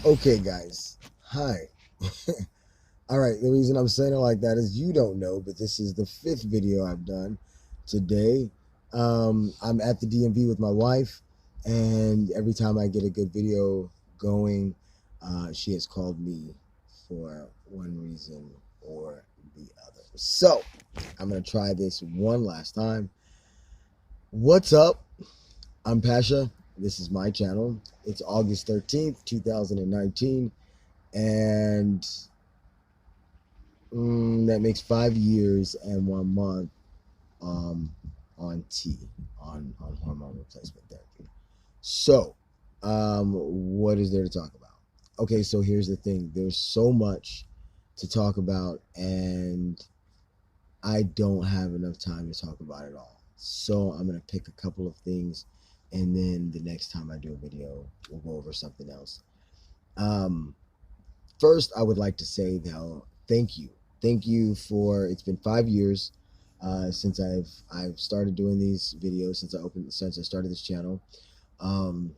Okay, guys. Hi. All right. The reason I'm saying it like that is you don't know, but this is the fifth video I've done today. I'm at the DMV with my wife, and every time I get a good video going, she has called me for one reason or the other. So I'm going to try this one last time. What's up? I'm Pasha. This is my channel. It's August 13th, 2019. And that makes 5 years and 1 month um, on on hormone replacement therapy. So, what is there to talk about? Okay, so here's the thing. There's so much to talk about, and I don't have enough time to talk about it all. So I'm gonna pick a couple of things, and then the next time I do a video, we'll go over something else. Um, First, I would like to say though, thank you, for. It's been 5 years since I've started doing these videos since I started this channel. Um,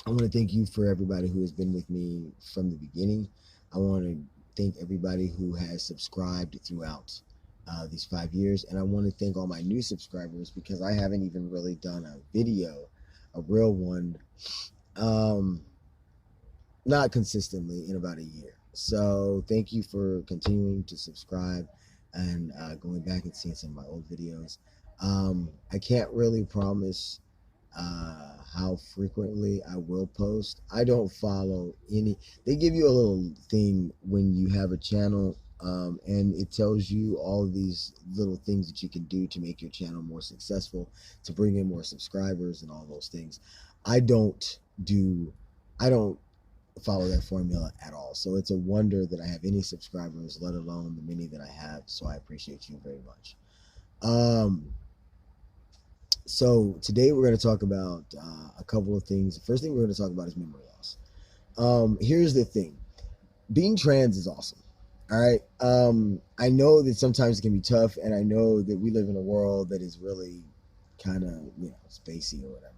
I want to thank you for everybody who has been with me from the beginning. I want to thank everybody who has subscribed throughout these 5 years, and I want to thank all my new subscribers because I haven't even really done a video, a real one. Um, Not consistently in about a year. So thank you for continuing to subscribe and going back and seeing some of my old videos. I can't really promise how frequently I will post. I don't follow any. They give you a little thing when you have a channel, and it tells you all of these little things that you can do to make your channel more successful, to bring in more subscribers, and all those things. I don't do. I don't follow that formula at all. So it's a wonder that I have any subscribers, let alone the many that I have. So I appreciate you very much. Um, so today we're going to talk about a couple of things. The first thing we're going to talk about is memory loss. Here's the thing: being trans is awesome. All right. I know that sometimes it can be tough, and I know that we live in a world that is really kind of spacey or whatever.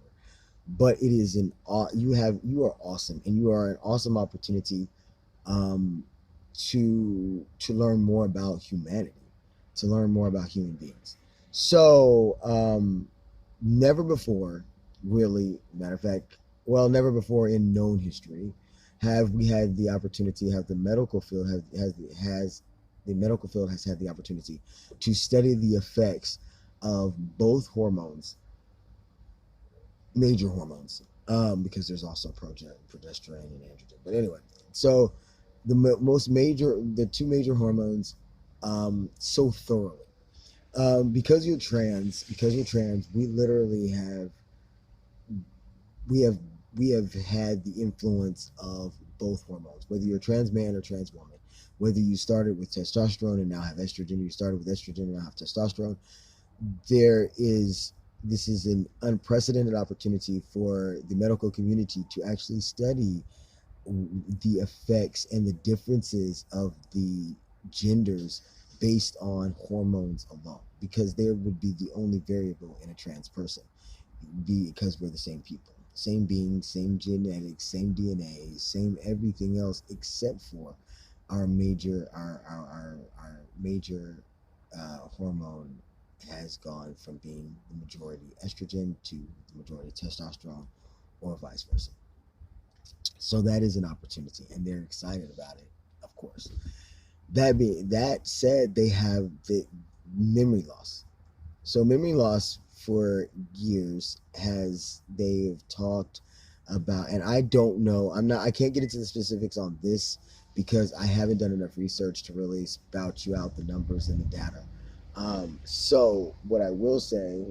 But it is you are awesome, and you are an awesome opportunity um, to learn more about humanity, to learn more about human beings. So never before, really, matter of fact, well, never before in known history have we had the opportunity, have the medical field has the medical field has had the opportunity to study the effects of both hormones, major hormones, because there's also progesterone and androgen. But anyway, so the two major hormones, so thoroughly. Because you're trans, we literally we have we have had the influence of both hormones, whether you're a trans man or trans woman, whether you started with testosterone and now have estrogen, you started with estrogen and now have testosterone. there is this is an unprecedented opportunity for the medical community to actually study the effects and the differences of the genders based on hormones alone, because there would be the only variable in a trans person, because we're the same people, same beings, same genetics, same DNA, same everything else, except for our major hormone has gone from being the majority estrogen to the majority testosterone, or vice versa. So that is an opportunity, and they're excited about it, of course. That said, they have the memory loss. So memory loss for years has they've talked about, and I don't know. I can't get into the specifics on this because I haven't done enough research to really spout you out the numbers and the data. So what I will say,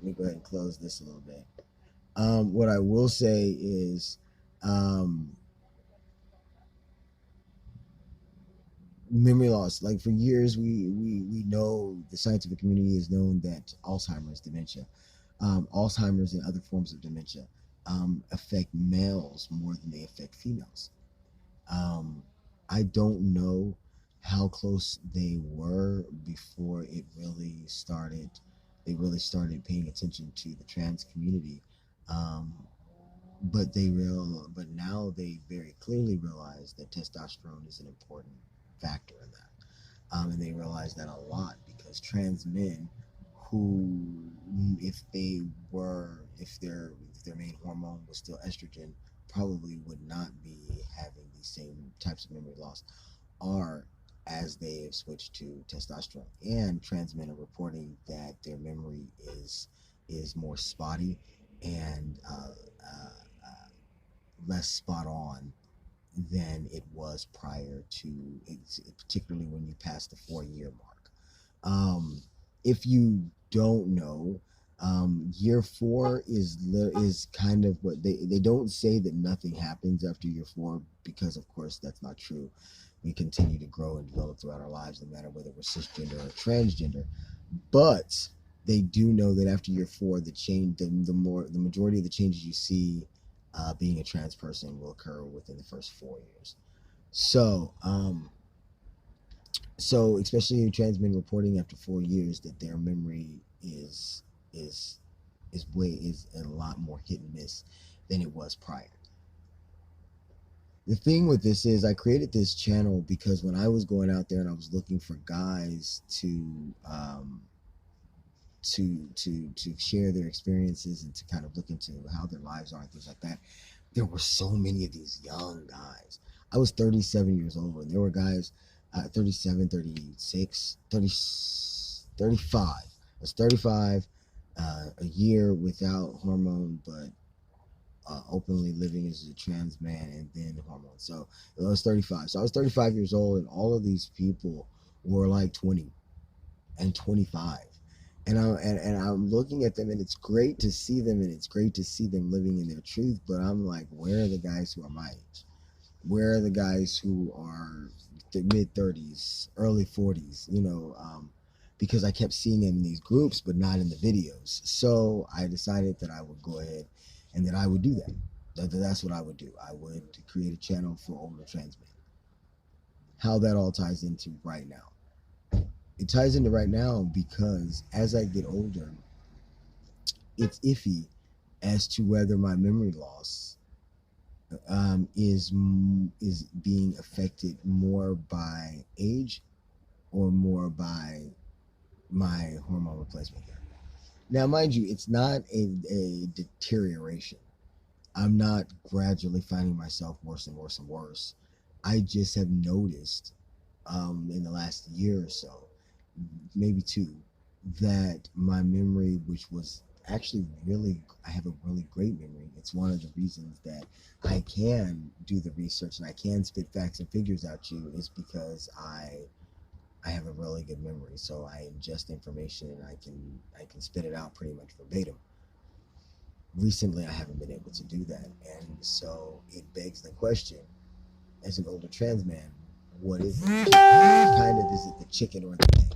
let me go ahead and close this a little bit. What I will say is, um, memory loss. Like, for years, we know, the scientific community has known that Alzheimer's, dementia, Alzheimer's and other forms of dementia affect males more than they affect females. Um, I don't know how close they were before it really started. They really started paying attention to the trans community, um, but now they very clearly realize that testosterone is an important factor in that. And they realize that a lot because trans men who, if their main hormone was still estrogen, probably would not be having these same types of memory loss, are, as they have switched to testosterone. And trans men are reporting that their memory is more spotty and less spot on than it was prior to, particularly when you pass the 4 year mark. If you don't know, year four is kind of what they don't say that nothing happens after year four, because of course that's not true. We continue to grow and develop throughout our lives, no matter whether we're cisgender or transgender. But they do know that after year four, the majority of the changes you see being a trans person will occur within the first 4 years. So, so especially trans men reporting after 4 years that their memory is is a lot more hit and miss than it was prior. The thing with this is I created this channel because when I was going out there and I was looking for guys to share their experiences and to kind of look into how their lives are and things like that, there were so many of these young guys. I was 37 years old, and there were guys 37, 36, 30, 35. I was 35, a year without hormone, but openly living as a trans man, and then hormone. So I was 35. So I was 35 years old, and all of these people were like 20 and 25. And I'm looking at them, and it's great to see them, and it's great to see them living in their truth. But I'm like, where are the guys who are my age? Where are the guys who are the mid 30s, early 40s? Because I kept seeing them in these groups, but not in the videos. So I decided that I would go ahead and that I would do that. That's what I would do. I would create a channel for older trans men. How that all ties into right now. It ties into right now because as I get older, it's iffy as to whether my memory loss is being affected more by age or more by my hormone replacement therapy. Now, mind you, it's not a deterioration. I'm not gradually finding myself worse and worse and worse. I just have noticed in the last year or so, maybe two, that my memory, which was actually I have a really great memory. It's one of the reasons that I can do the research and I can spit facts and figures out to you, is because I have a really good memory. So I ingest information and I can spit it out pretty much verbatim. Recently, I haven't been able to do that, and so it begs the question: as an older trans man, what is it? Kind of, is it the chicken or the egg?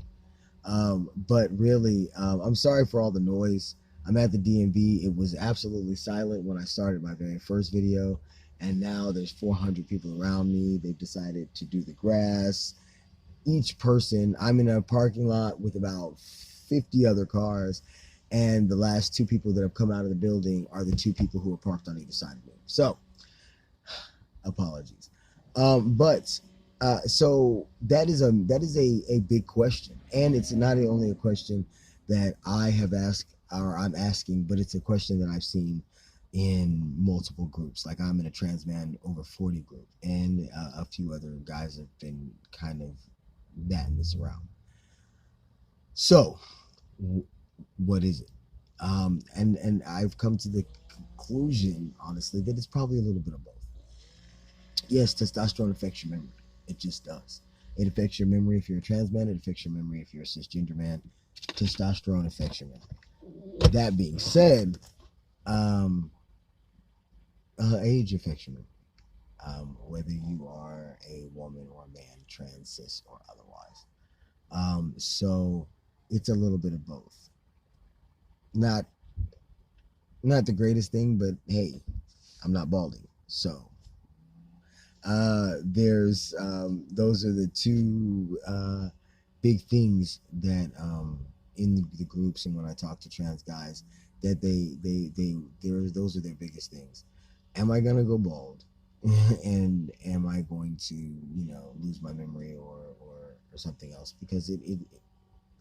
But really, I'm sorry for all the noise. I'm at the DMV. It was absolutely silent when I started my very first video, and now there's 400 people around me. They've decided to do the grass. Each person, I'm in a parking lot with about 50 other cars, and the last two people that have come out of the building are the two people who are parked on either side of me. So, apologies. But so that is a big question, and it's not only a question that I have asked or I'm asking, but it's a question that I've seen in multiple groups. Like, I'm in a trans man over 40 group, and a few other guys have been kind of batting this around. So, what is it? And I've come to the conclusion, honestly, that it's probably a little bit of both. Yes, testosterone affects your memory. It just does. It affects your memory if you're a trans man. It affects your memory if you're a cisgender man. Testosterone affects your memory. That being said, age affects your memory. Whether you are a woman or a man, trans, cis, or otherwise. So it's a little bit of both. Not the greatest thing, but hey, I'm not balding, so there's those are the two big things that in the groups and when I talk to trans guys, that those are their biggest things. Am I gonna go bald, and am I going to, lose my memory or something else? Because it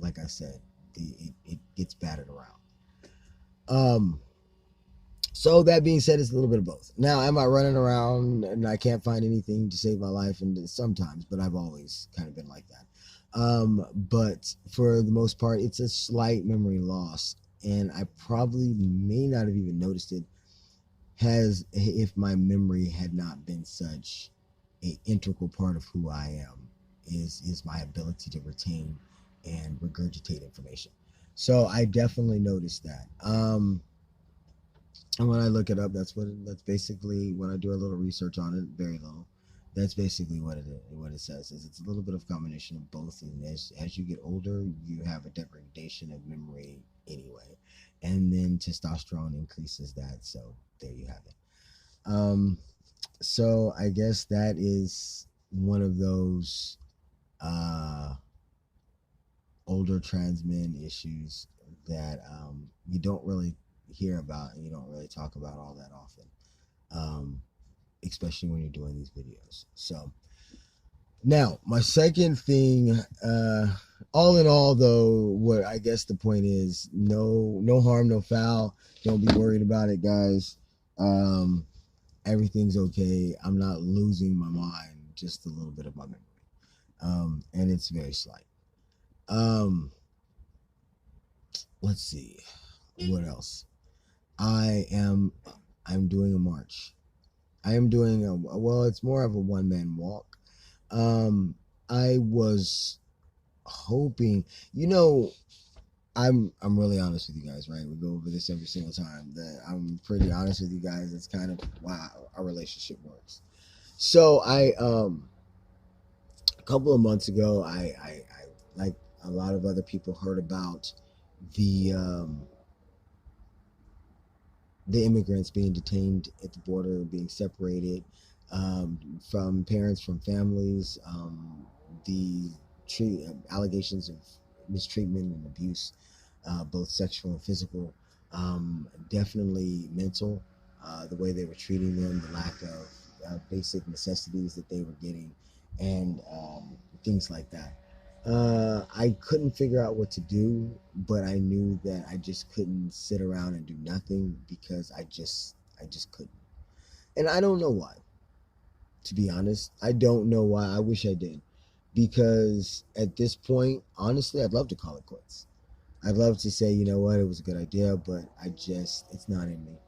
like I said, it gets battered around. Um, so that being said, it's a little bit of both. Now, am I running around and I can't find anything to save my life? And sometimes, but I've always kind of been like that. But for the most part, it's a slight memory loss, and I probably may not have even noticed it has if my memory had not been such a integral part of who I am is my ability to retain and regurgitate information. So I definitely noticed that. And when I look it up, that's basically when I do a little research on it, very little. That's basically what it says is it's a little bit of combination of both. And as you get older, you have a degradation of memory anyway, and then testosterone increases that. So there you have it. Um, so I guess that is one of those uh, older trans men issues that you don't really hear about and you don't really talk about all that often, um, especially when you're doing these videos. So now my second thing, all in all, though, what I guess the point is, no harm, no foul. Don't be worried about it, guys. Everything's okay. I'm not losing my mind, just a little bit of my memory. And it's very slight. Um, let's see. What else? I am I'm doing a march. I am doing a well, it's more of a one man walk. Um, I was hoping, I'm really honest with you guys, right? We go over this every single time. That I'm pretty honest with you guys. It's kind of why our relationship works. So I a couple of months ago, I like a lot of other people heard about the um, the immigrants being detained at the border, being separated from parents, from families, the allegations of mistreatment and abuse, both sexual and physical, definitely mental, the way they were treating them, the lack of basic necessities that they were getting, and things like that. I couldn't figure out what to do, but I knew that I just couldn't sit around and do nothing because I just couldn't. And I don't know why, to be honest. I don't know why. I wish I did. Because at this point, honestly, I'd love to call it quits. I'd love to say, you know what, it was a good idea, but it's not in me.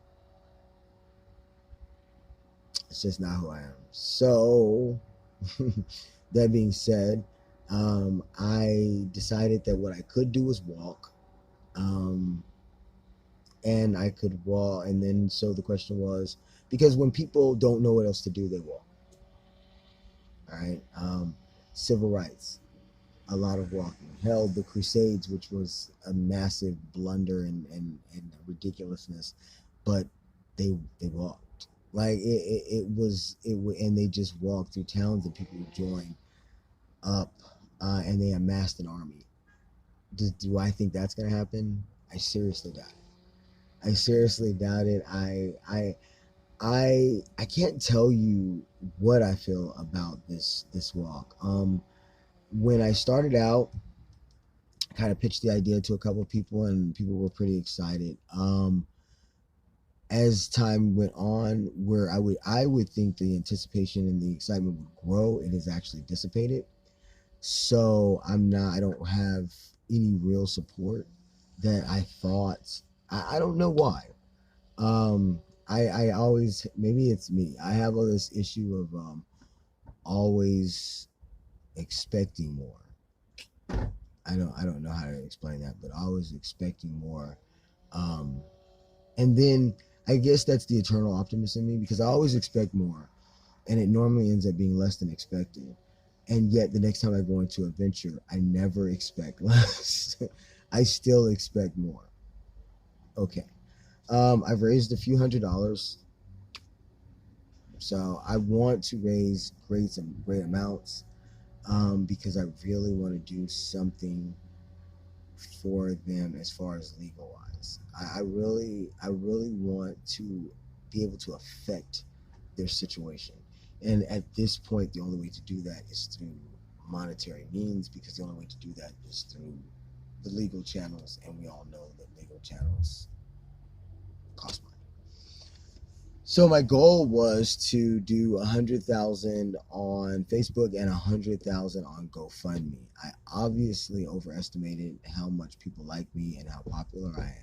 It's just not who I am. So, that being said, I decided that what I could do was walk. Um, and I could walk. And then, so the question was, because when people don't know what else to do, they walk. All right. Civil rights, a lot of walking. Hell, the Crusades, which was a massive blunder and ridiculousness, but they walked. Like it was and they just walked through towns and people would join up, and they amassed an army. Do I think that's gonna happen? I seriously doubt it. I seriously doubt it. I can't tell you what I feel about this walk. When I started out, I kind of pitched the idea to a couple of people, and people were pretty excited. As time went on, where I would think the anticipation and the excitement would grow, it has actually dissipated. So I don't have any real support that I thought. I don't know why. I always, maybe it's me. I have all this issue of always expecting more. I don't know how to explain that, but always expecting more. Um, and then I guess that's the eternal optimist in me because I always expect more, and it normally ends up being less than expected. And yet the next time I go into a venture, I never expect less. I still expect more. Okay. I've raised a few $100s, so I want to raise great amounts, because I really want to do something for them as far as legal wise. I really want to be able to affect their situation. And at this point, the only way to do that is through monetary means, because the only way to do that is through the legal channels, and we all know that legal channels cost money. So my goal was to do 100,000 on Facebook and 100,000 on GoFundMe. I obviously overestimated how much people like me and how popular I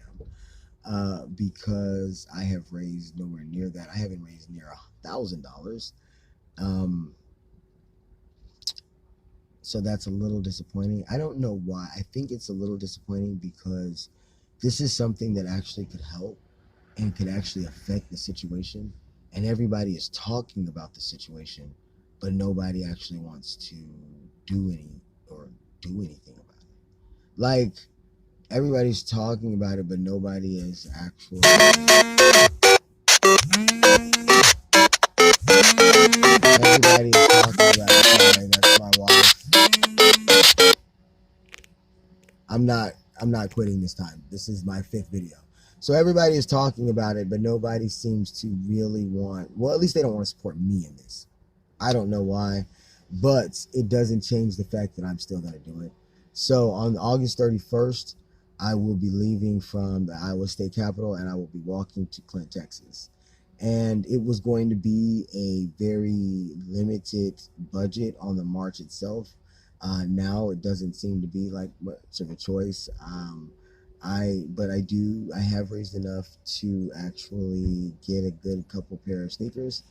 am, because I have raised nowhere near that. I haven't raised near $1,000. Um, so that's a little disappointing. I don't know why. I think it's a little disappointing because this is something that actually could help and could actually affect the situation. And everybody is talking about the situation, but nobody actually wants to do anything about it. Like, everybody's talking about it, but nobody is actually. Everybody is talking about it. Sorry, that's my wife. I'm not. I'm not quitting this time. This is my 5th video. So everybody is talking about it, but nobody seems to really want. Well, at least they don't want to support me in this. I don't know why, but it doesn't change the fact that I'm still going to do it. So on August 31st, I will be leaving from the Iowa State Capitol, and I will be walking to Clint, Texas. And it was going to be a very limited budget on the march itself. Now it doesn't seem to be like much of a choice. But I have raised enough to actually get a good couple pair of sneakers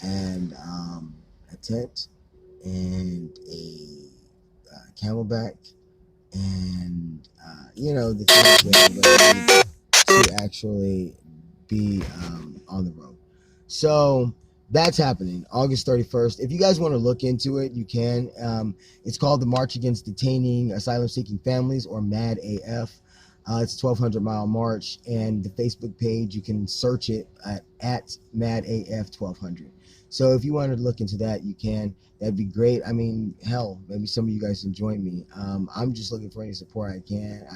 and a tent and a camelback, and the things that I need to actually be on the road. So that's happening August 31st. If you guys want to look into it, you can. It's called the March Against Detaining Asylum Seeking Families, or MAD AF. It's a 1,200-mile march, and the Facebook page, you can search it at MAD AF 1200. So if you wanted to look into that, you can. That'd be great. I mean, hell, maybe some of you guys can join me. I'm just looking for any support I can.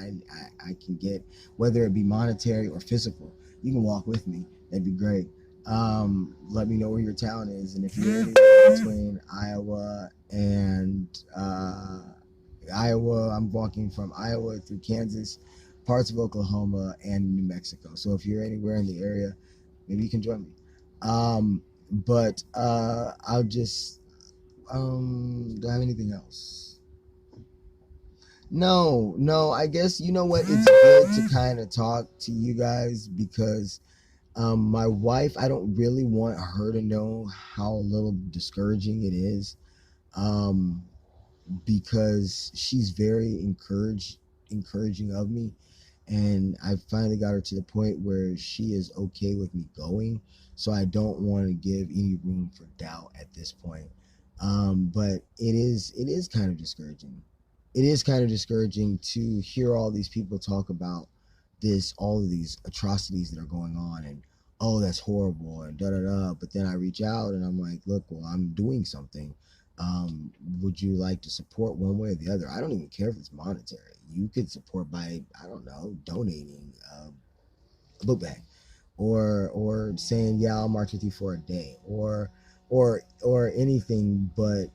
I can get, whether it be monetary or physical. You can walk with me. That'd be great. Let me know where your town is, and if you're anywhere between Iowa and I'm walking from Iowa through Kansas, parts of Oklahoma, and New Mexico. So if you're anywhere in the area, maybe you can join me. But I'll just do I have anything else? No, I guess, you know what, it's good to kind of talk to you guys, because my wife, I don't really want her to know how little discouraging it is, because she's very encouraging of me, and I finally got her to the point where she is okay with me going. So I don't want to give any room for doubt at this point. But it is kind of discouraging. It is kind of discouraging to hear all these people talk about all of these atrocities that are going on, and oh, that's horrible, and da da da. But then I reach out and I'm like, look, well, I'm doing something. Would you like to support one way or the other? I don't even care if it's monetary. You could support by, I don't know, donating a book bag, or saying, yeah, I'll march with you for a day, or anything. But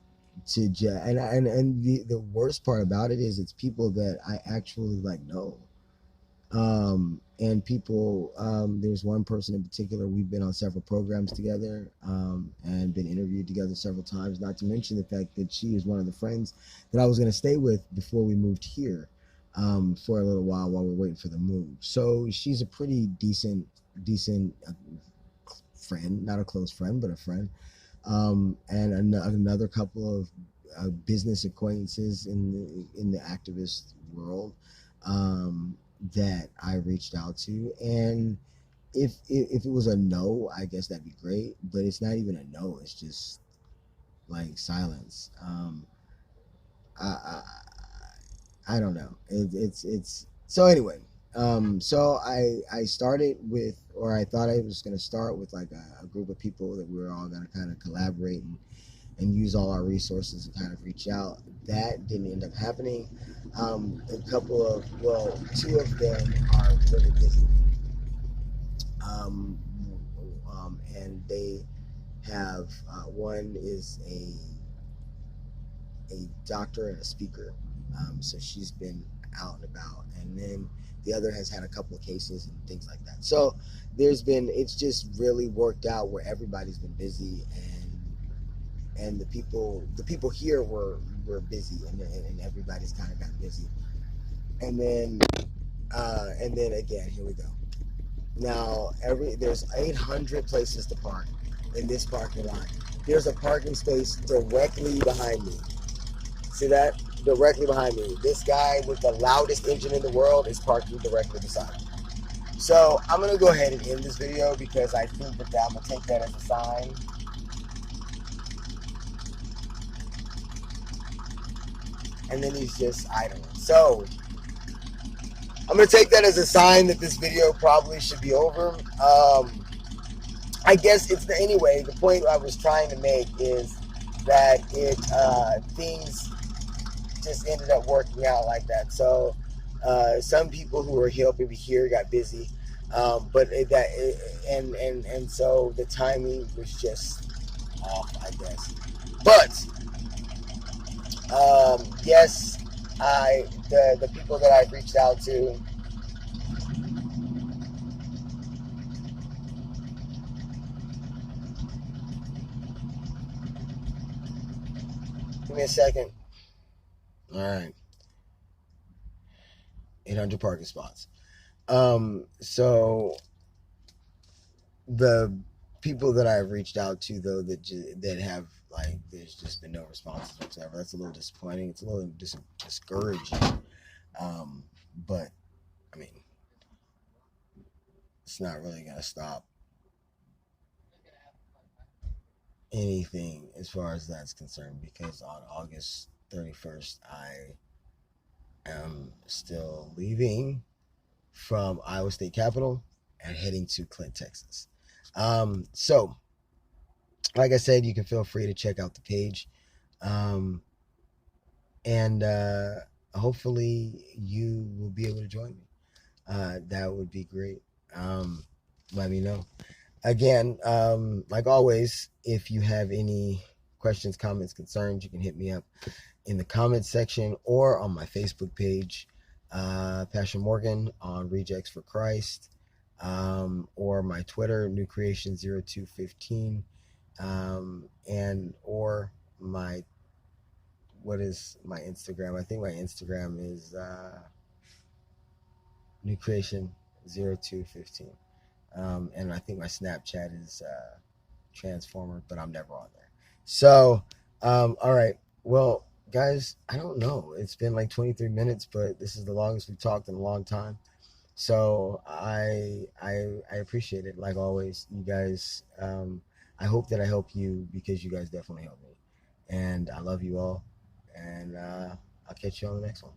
and the worst part about it is, it's people that I actually know. And people, there's one person in particular, we've been on several programs together, and been interviewed together several times, not to mention the fact that she is one of the friends that I was going to stay with before we moved here, for a little while we're waiting for the move. So she's a pretty decent friend, not a close friend, but a friend. And another couple of business acquaintances in the activist world, that I reached out to. And if it was a no, I guess that'd be great, but it's not even a no, it's just like silence. I I don't know. It's so anyway. So I started with, or I thought I was going to start with, like a group of people that we were all going to kind of collaborate and use all our resources and kind of reach out. That didn't end up happening. Two of them are really busy, and they have one is a doctor and a speaker. So she's been out and about, and then the other has had a couple of cases and things like that. So it's just really worked out where everybody's been busy, and the people here were busy, and everybody's kind of got busy, and then again, here we go. Now there's 800 places to park in this parking lot. There's a parking space directly behind me. See that? Directly behind me. This guy with the loudest engine in the world is parking directly beside me. So I'm gonna go ahead and end this video because I think that I'm gonna take that as a sign. And then he's just idling. So I'm gonna take that as a sign that this video probably should be over. I guess anyway. The point I was trying to make is that things just ended up working out like that. So some people who were helping me here got busy, and so the timing was just off, I guess. But yes, the people that I've reached out to. Give me a second. All right, 800 parking spots. So the people that I've reached out to, though, that have, like, there's just been no responses whatsoever. That's a little disappointing. It's a little discouraging. But I mean, it's not really gonna stop anything as far as that's concerned, because on August 31st, I am still leaving from Iowa State Capitol and heading to Clint, Texas. So, like I said, you can feel free to check out the page. And hopefully you will be able to join me. That would be great. Let me know. Again, like always, if you have any questions, comments, concerns, you can hit me up in the comments section or on my Facebook page, Passion Morgan on Rejects for Christ, or my Twitter, New Creation 0215, and or what is my Instagram? I think my Instagram is New Creation 0215. And I think my Snapchat is Transformer, but I'm never on there. So, all right. Well, guys, I don't know. It's been like 23 minutes, but this is the longest we've talked in a long time. So I appreciate it. Like always, you guys. I hope that I help you, because you guys definitely help me, and I love you all. And I'll catch you on the next one.